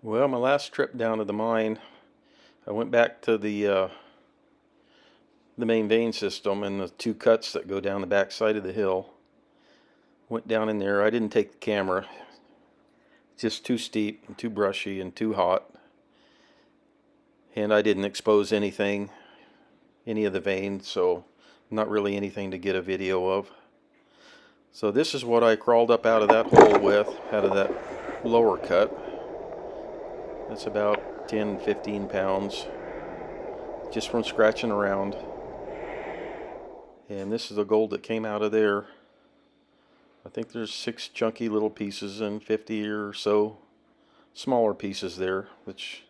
Well, my last trip down to the mine, I went back to the main vein system and the two cuts that go down the back side of the hill. Went down in there. I didn't take the camera. It's just too steep and too brushy and too hot. And I didn't expose anything, any of the veins, so not really anything to get a video of. So this is what I crawled up out of that hole with, out of that lower cut. That's about 10, 15 pounds, just from scratching around. And this is the gold that came out of there. I think there's 6 chunky little pieces and 50 or so smaller pieces there, which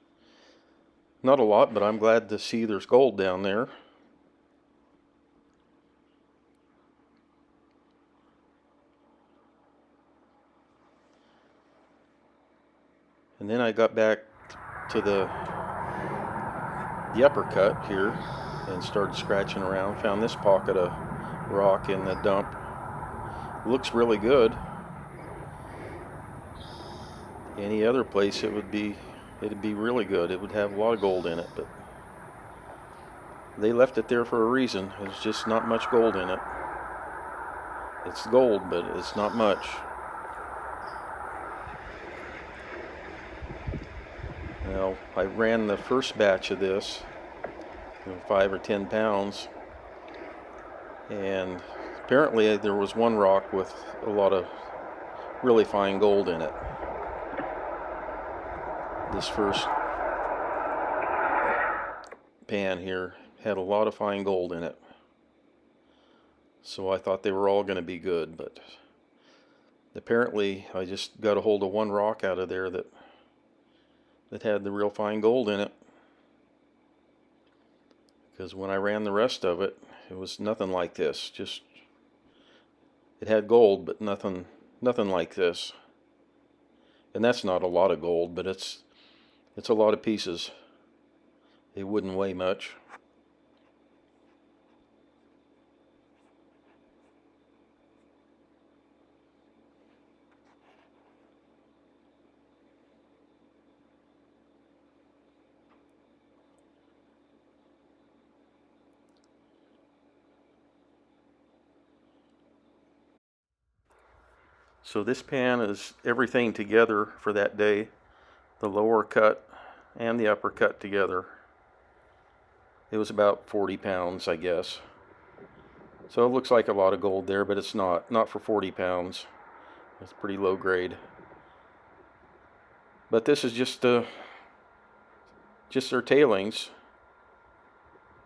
not a lot, but I'm glad to see there's gold down there. And then I got back to the upper cut here and started scratching around. Found this pocket of rock in the dump. Looks really good. Any other place it'd be really good. It would have a lot of gold in it, but they left it there for a reason. There's just not much gold in it. It's gold, but it's not much. Well, I ran the first batch of this, 5 or 10 pounds, and apparently there was one rock with a lot of really fine gold in it. This first pan here had a lot of fine gold in it. So I thought they were all going to be good, but apparently I just got a hold of one rock out of there that had the real fine gold in it. Because when I ran the rest of it, it was nothing like this. Just, it had gold, but nothing like this. And that's not a lot of gold, but it's a lot of pieces. They wouldn't weigh much. So this pan is everything together for that day. The lower cut and the upper cut together. It was about 40 pounds, I guess. So it looks like a lot of gold there, but it's not for 40 pounds. It's pretty low grade. But this is just their tailings,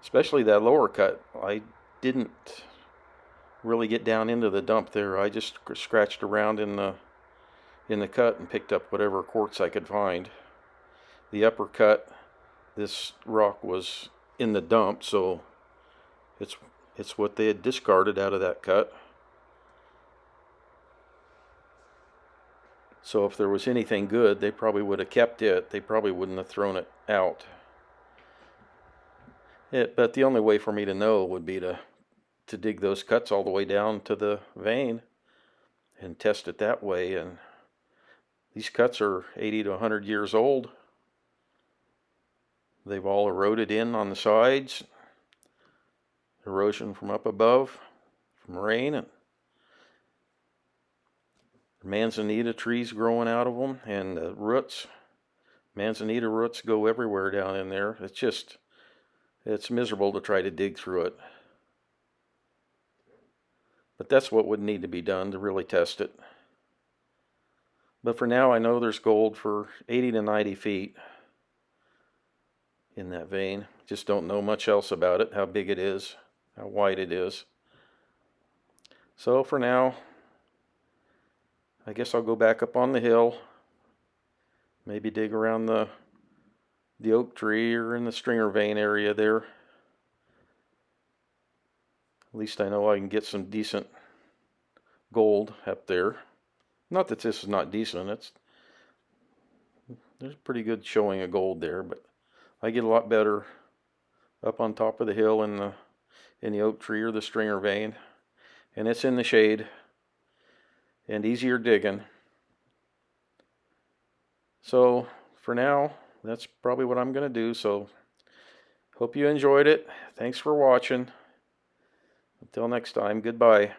especially that lower cut. I didn't really get down into the dump there. I just scratched around in the cut and picked up whatever quartz I could find. The upper cut, this rock was in the dump, so it's what they had discarded out of that cut. So if there was anything good, they probably would have kept it. They probably wouldn't have thrown it out. But the only way for me to know would be to dig those cuts all the way down to the vein and test it that way. And these cuts are 80 to 100 years old. They've all eroded in on the sides. Erosion from up above, from rain, and manzanita trees growing out of them, and the roots. Manzanita roots go everywhere down in there. It's miserable to try to dig through it. But that's what would need to be done to really test it. But for now, I know there's gold for 80 to 90 feet in that vein. Just don't know much else about it, how big it is, how wide it is. So for now, I guess I'll go back up on the hill, maybe dig around the oak tree or in the stringer vein area there. At least I know I can get some decent gold up there. Not that this is not decent. There's a pretty good showing of gold there, but I get a lot better up on top of the hill in the oak tree or the stringer vein, and it's in the shade and easier digging. So for now, that's probably what I'm going to do. So hope you enjoyed it. Thanks for watching. Until next time, goodbye.